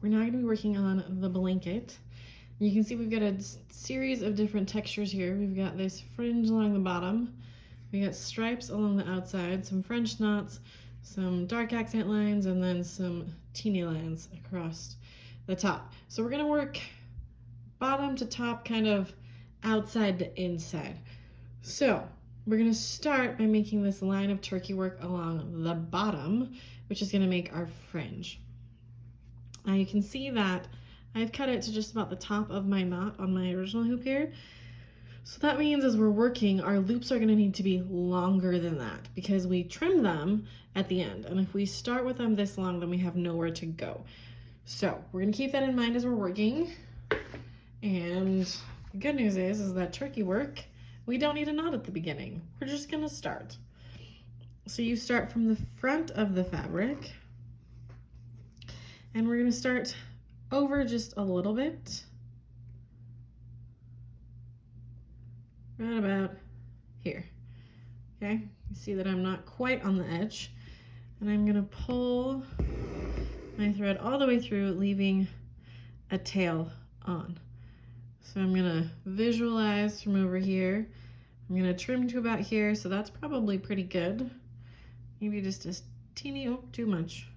We're now going to be working on the blanket. You can see we've got a series of different textures here. We've got this fringe along the bottom. We got stripes along the outside, some French knots, some dark accent lines, and then some teeny lines across the top. So we're going to work bottom to top, kind of outside to inside. So we're going to start by making this line of turkey work along the bottom, which is going to make our fringe. Now you can see that I've cut it to just about the top of my knot on my original hoop here. So that means as we're working, our loops are going to need to be longer than that because we trim them at the end. And if we start with them this long, then we have nowhere to go. So we're going to keep that in mind as we're working. And the good news is that turkey work, we don't need a knot at the beginning. We're just going to start. So you start from the front of the fabric, and we're going to start over just a little bit, right about here. Okay, you see that I'm not quite on the edge, and I'm going to pull my thread all the way through, leaving a tail on. So I'm going to visualize from over here. I'm going to trim to about here, so that's probably pretty good. Maybe just a teeny, oh, too much.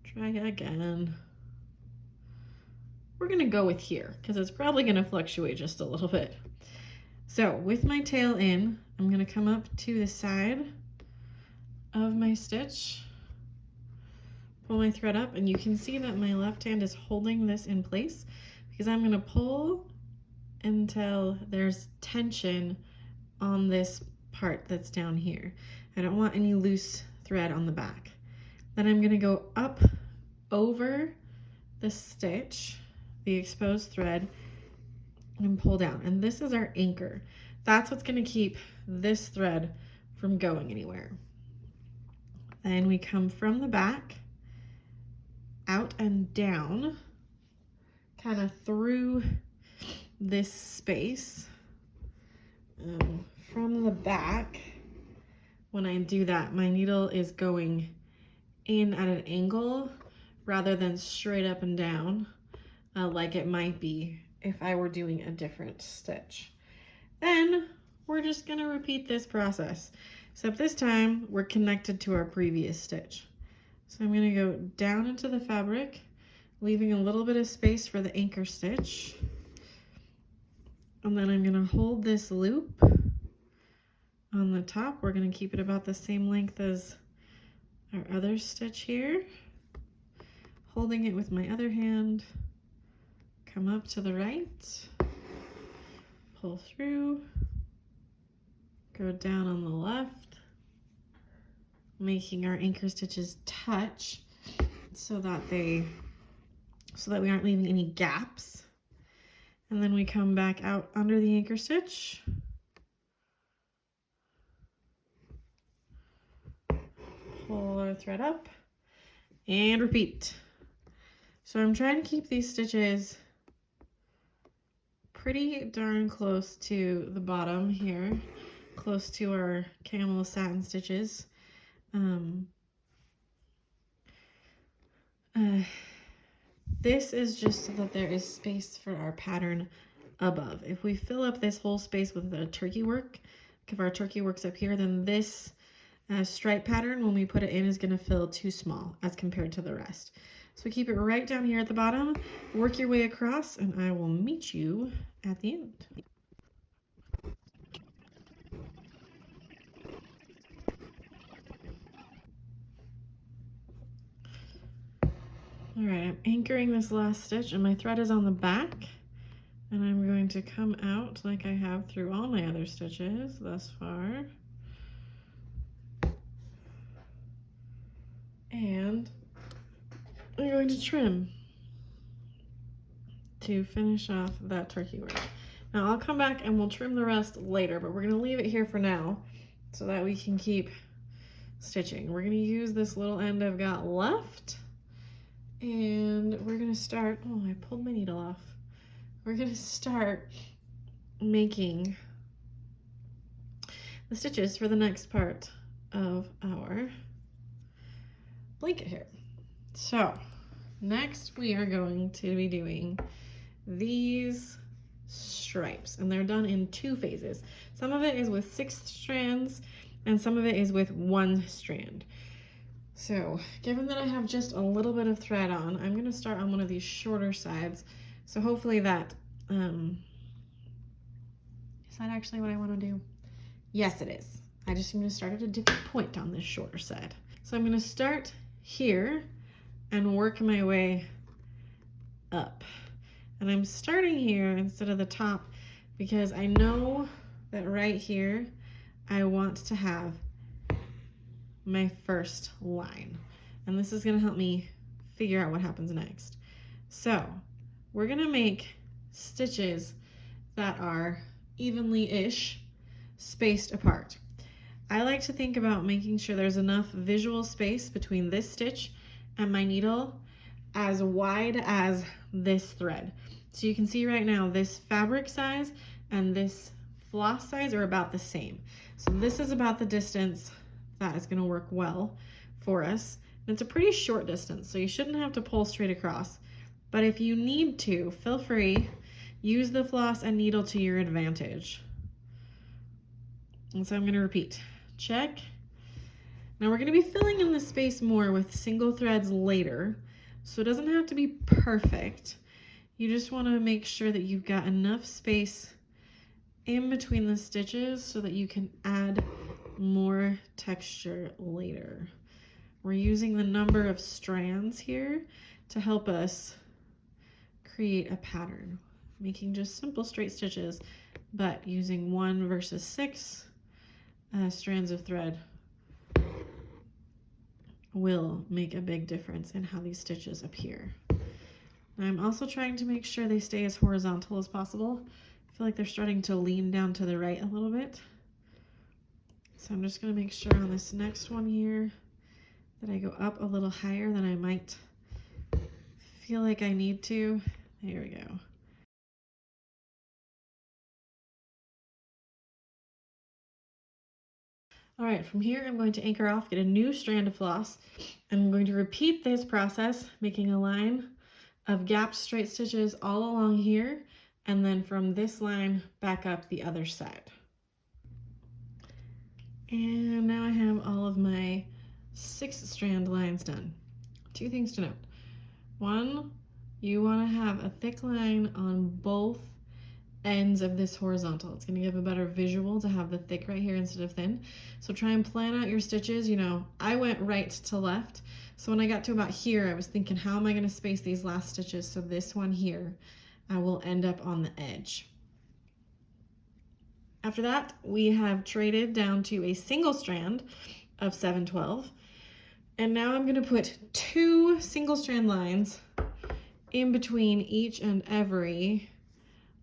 Try again. We're going to go with here because it's probably going to fluctuate just a little bit. So with my tail in, I'm going to come up to the side of my stitch, pull my thread up, and you can see that my left hand is holding this in place because I'm going to pull until there's tension on this part that's down here. I don't want any loose thread on the back. Then I'm going to go up over the stitch, the exposed thread, and pull down. And this is our anchor. That's what's going to keep this thread from going anywhere. Then we come from the back, out and down, kind of through this space. From the back, when I do that, my needle is going in at an angle rather than straight up and down, like it might be if I were doing a different stitch. Then we're just going to repeat this process, except this time we're connected to our previous stitch. So I'm going to go down into the fabric, leaving a little bit of space for the anchor stitch. And then I'm going to hold this loop on the top. We're going to keep it about the same length as our other stitch here. Holding it with my other hand, come up to the right, pull through, go down on the left, making our anchor stitches touch so that we aren't leaving any gaps. And then we come back out under the anchor stitch, pull our thread up, and repeat. So I'm trying to keep these stitches pretty darn close to the bottom here, close to our camel satin stitches. This is just so that there is space for our pattern above. If we fill up this whole space with the turkey work, if our turkey work's up here, then this stripe pattern, when we put it in, is going to feel too small as compared to the rest. So we keep it right down here at the bottom, work your way across, and I will meet you at the end. All right, I'm anchoring this last stitch, and my thread is on the back, and I'm going to come out like I have through all my other stitches thus far. And I'm going to trim to finish off that turkey work. Now I'll come back and we'll trim the rest later, but we're going to leave it here for now so that we can keep stitching. We're going to use this little end I've got left, and we're going to start, oh, I pulled my needle off. We're going to start making the stitches for the next part of our blanket here. So Next, we are going to be doing these stripes, and they're done in 2 phases. Some of it is with 6 strands, and some of it is with 1 strand. So, given that I have just a little bit of thread on, I'm going to start on one of these shorter sides. So hopefully that, is that actually what I want to do? Yes, it is. I just need to start at a different point on this shorter side. So I'm going to start here and work my way up. And I'm starting here instead of the top because I know that right here I want to have my first line. And this is going to help me figure out what happens next. So we're going to make stitches that are evenly-ish spaced apart. I like to think about making sure there's enough visual space between this stitch and my needle as wide as this thread. So you can see right now this fabric size and this floss size are about the same. So this is about the distance that is going to work well for us. And it's a pretty short distance, so you shouldn't have to pull straight across. But if you need to, feel free, use the floss and needle to your advantage. And so I'm going to repeat. Check. Now we're going to be filling in the space more with single threads later, so it doesn't have to be perfect. You just want to make sure that you've got enough space in between the stitches so that you can add more texture later. We're using the number of strands here to help us create a pattern, making just simple straight stitches, but using 1 versus 6 strands of thread will make a big difference in how these stitches appear. I'm also trying to make sure they stay as horizontal as possible. I feel like they're starting to lean down to the right a little bit. So I'm just going to make sure on this next one here that I go up a little higher than I might feel like I need to. There we go. All right, from here I'm going to anchor off, get a new strand of floss, and I'm going to repeat this process, making a line of gapped straight stitches all along here, and then from this line back up the other side. And now I have all of my 6 strand lines done. 2 things to note. 1, you want to have a thick line on both ends of this horizontal. It's going to give a better visual to have the thick right here instead of thin. So try and plan out your stitches. You know, I went right to left. So when I got to about here, I was thinking, how am I going to space these last stitches? So this one here, I will end up on the edge. After that, we have traded down to a single strand of 7/12. And now I'm going to put 2 single strand lines in between each and every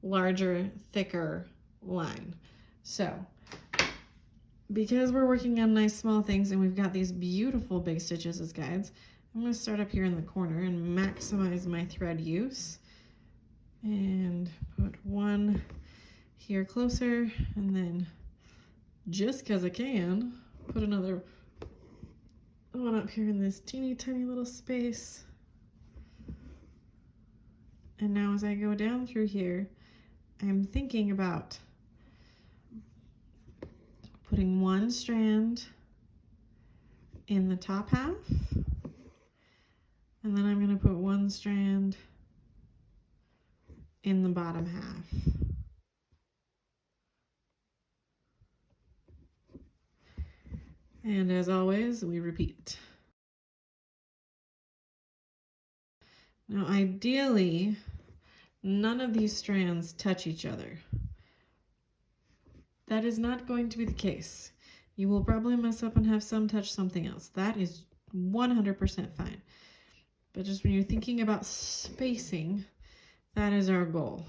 larger, thicker line. So because we're working on nice small things and we've got these beautiful big stitches as guides, I'm going to start up here in the corner and maximize my thread use and put 1 here closer, and then just because I can, put another one up here in this teeny tiny little space. And now as I go down through here, I'm thinking about putting 1 strand in the top half, and then I'm going to put 1 strand in the bottom half. And as always, we repeat. Now ideally, none of these strands touch each other. That is not going to be the case. You will probably mess up and have some touch something else. That is 100% fine. But just when you're thinking about spacing, that is our goal.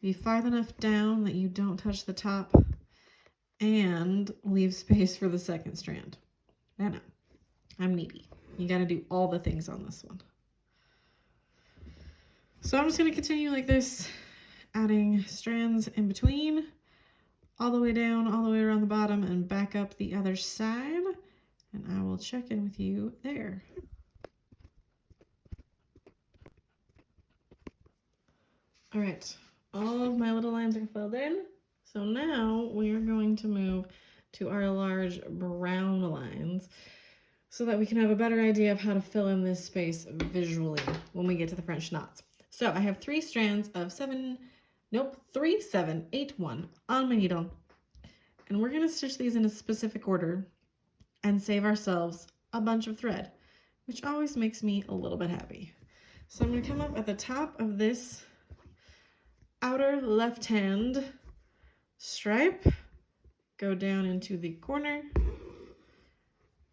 Be far enough down that you don't touch the top and leave space for the second strand. I know, I'm needy. You gotta do all the things on this one. So I'm just gonna continue like this, adding strands in between, all the way down, all the way around the bottom, and back up the other side. And I will check in with you there. All right, all of my little lines are filled in. So now we are going to move to our large brown lines so that we can have a better idea of how to fill in this space visually when we get to the French knots. So I have 3 strands of 3, 7, 8, 1 on my needle. And we're gonna stitch these in a specific order and save ourselves a bunch of thread, which always makes me a little bit happy. So I'm gonna come up at the top of this outer left hand stripe, go down into the corner,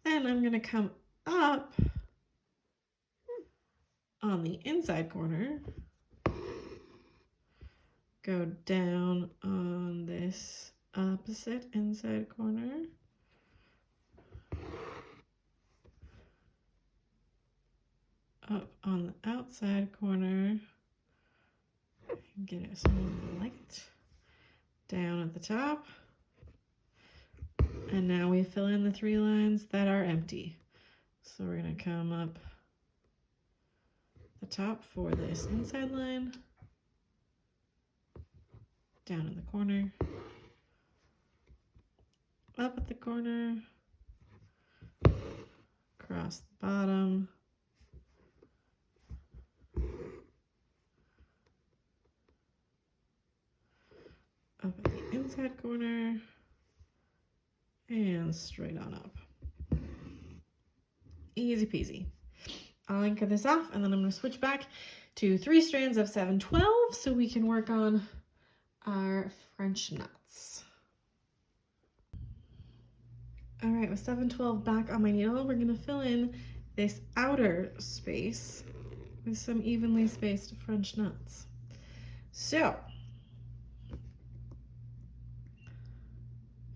then I'm gonna come up on the inside corner, go down on this opposite inside corner, up on the outside corner, get it some light, down at the top, and now we fill in the 3 lines that are empty. So we're going to come up the top for this inside line, down in the corner, up at the corner, across the bottom, up at the inside corner, and straight on up. Easy peasy. I'll anchor this off, and then I'm going to switch back to 3 strands of 7/12 so we can work on our French knots. All right, with 7/12 back on my needle, we're going to fill in this outer space with some evenly spaced French knots. So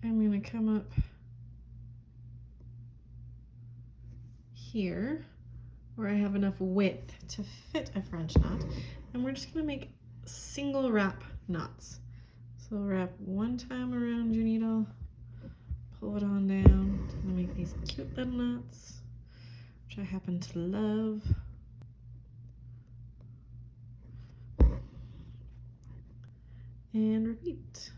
I'm going to come up here where I have enough width to fit a French knot, and we're just going to make single wrap knots. So wrap 1 time around your needle, pull it on down, and make these cute little knots, which I happen to love. And repeat.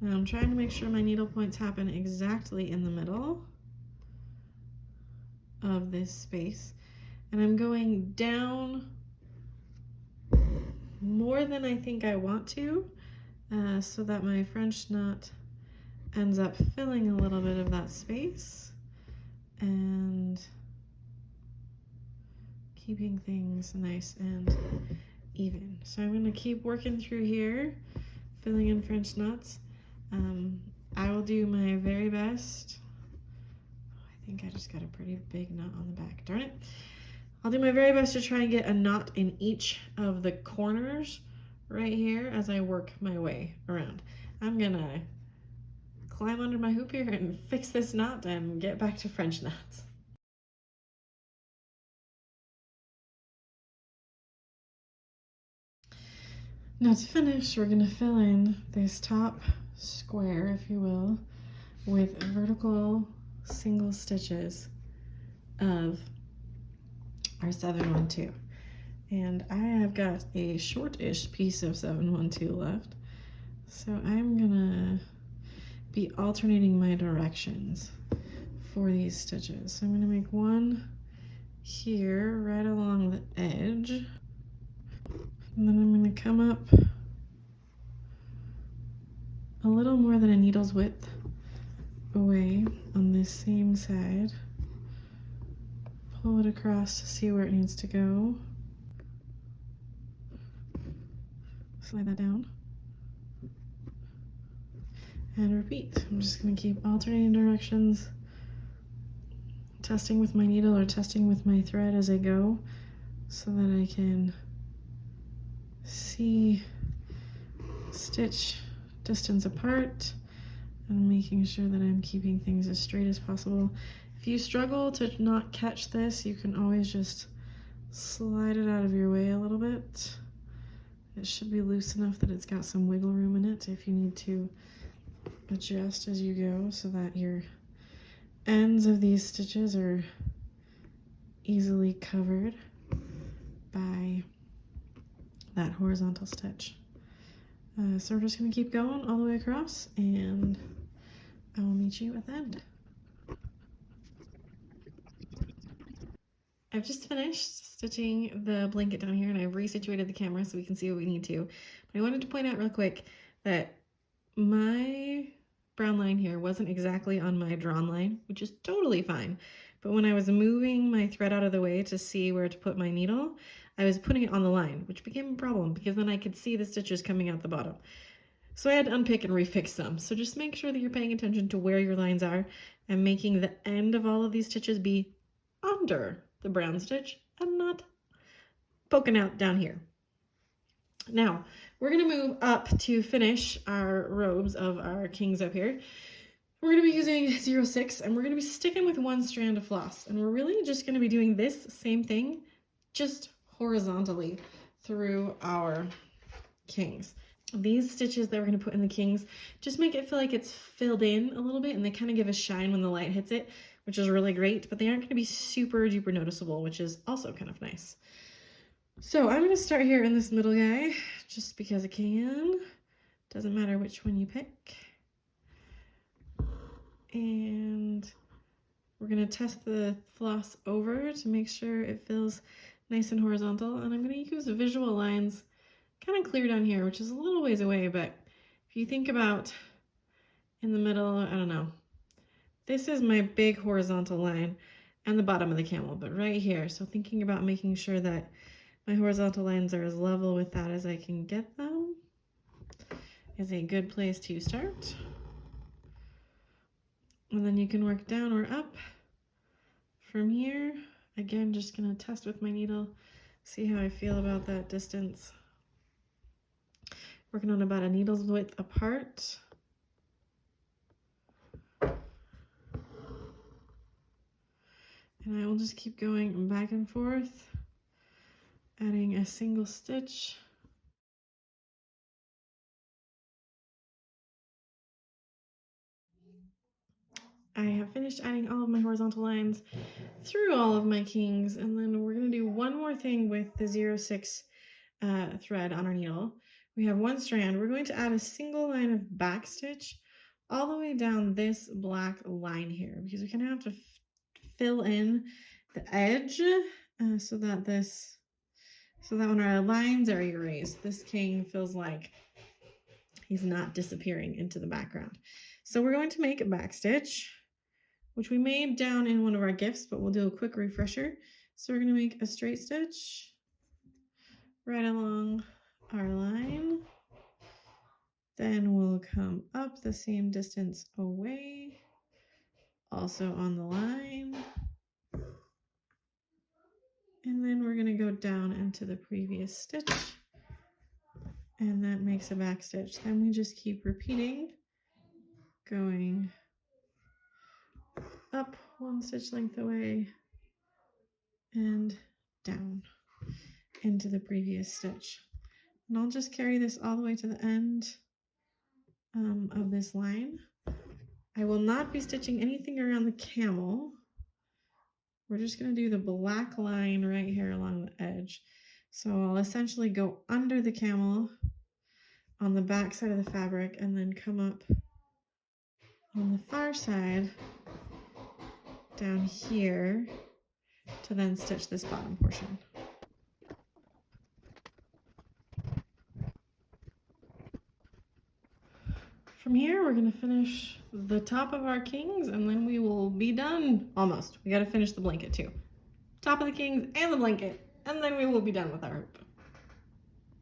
Now I'm trying to make sure my needle points happen exactly in the middle of this space, and I'm going down more than I think I want to, so that my French knot ends up filling a little bit of that space and keeping things nice and even. So I'm going to keep working through here, filling in French knots. I will do my very best. I think I just got a pretty big knot on the back. Darn it. I'll do my very best to try and get a knot in each of the corners right here as I work my way around. I'm gonna climb under my hoop here and fix this knot and get back to French knots. Now to finish, we're gonna fill in this top square, if you will, with vertical single stitches of our 7/12. And I have got a short-ish piece of 7/12 left, so I'm gonna be alternating my directions for these stitches. So I'm gonna make one here right along the edge, and then I'm gonna come up a little more than a needle's width away on this same side, pull it across to see where it needs to go, slide that down, and repeat. I'm just going to keep alternating directions, testing with my needle or testing with my thread as I go, so that I can see stitch distance apart and making sure that I'm keeping things as straight as possible. If you struggle to not catch this, you can always just slide it out of your way a little bit. It should be loose enough that it's got some wiggle room in it if you need to adjust as you go, so that your ends of these stitches are easily covered by that horizontal stitch. So we're just going to keep going all the way across, and I will meet you at the end. I've just finished stitching the blanket down here, and I've resituated the camera so we can see what we need to. But I wanted to point out real quick that my brown line here wasn't exactly on my drawn line, which is totally fine. But when I was moving my thread out of the way to see where to put my needle, I was putting it on the line, which became a problem because then I could see the stitches coming out the bottom. So I had to unpick and refix them. So just make sure that you're paying attention to where your lines are and making the end of all of these stitches be under the brown stitch and not poking out down here. Now, we're going to move up to finish our robes of our kings up here. We're going to be using 06, and we're going to be sticking with one strand of floss. And we're really just going to be doing this same thing, just horizontally through our kings. These stitches that we're going to put in the kings just make it feel like it's filled in a little bit, and they kind of give a shine when the light hits it, which is really great, but they aren't going to be super duper noticeable, which is also kind of nice. So I'm going to start here in this middle guy just because I can. Doesn't matter which one you pick. And we're going to test the floss over to make sure it feels nice and horizontal, and I'm going to use visual lines kind of clear down here, which is a little ways away, but if you think about in the middle, I don't know, this is my big horizontal line and the bottom of the camel, but right here, so thinking about making sure that my horizontal lines are as level with that as I can get them is a good place to start. And then you can work down or up from here. Again, just gonna test with my needle, see how I feel about that distance. Working on about a needle's width apart. And I will just keep going back and forth, adding a single stitch. I have finished adding all of my horizontal lines through all of my kings, and then we're going to do one more thing with the 06 thread on our needle. We have one strand. We're going to add a single line of back stitch all the way down this black line here, because we kind of have to fill in the edge so that when our lines are erased, this king feels like he's not disappearing into the background. So we're going to make a back stitch, which we made down in one of our gifts, but we'll do a quick refresher. So we're going to make a straight stitch right along our line. Then we'll come up the same distance away, also on the line. And then we're going to go down into the previous stitch, and that makes a back stitch. Then we just keep repeating, going up one stitch length away and down into the previous stitch. And I'll just carry this all the way to the end of this line. I will not be stitching anything around the camel. We're just going to do the black line right here along the edge. So I'll essentially go under the camel on the back side of the fabric and then come up on the far side down here to then stitch this bottom portion. From here, we're going to finish the top of our kings, and then we will be done. Almost. We got to finish the blanket too. Top of the kings and the blanket, and then we will be done with our hoop.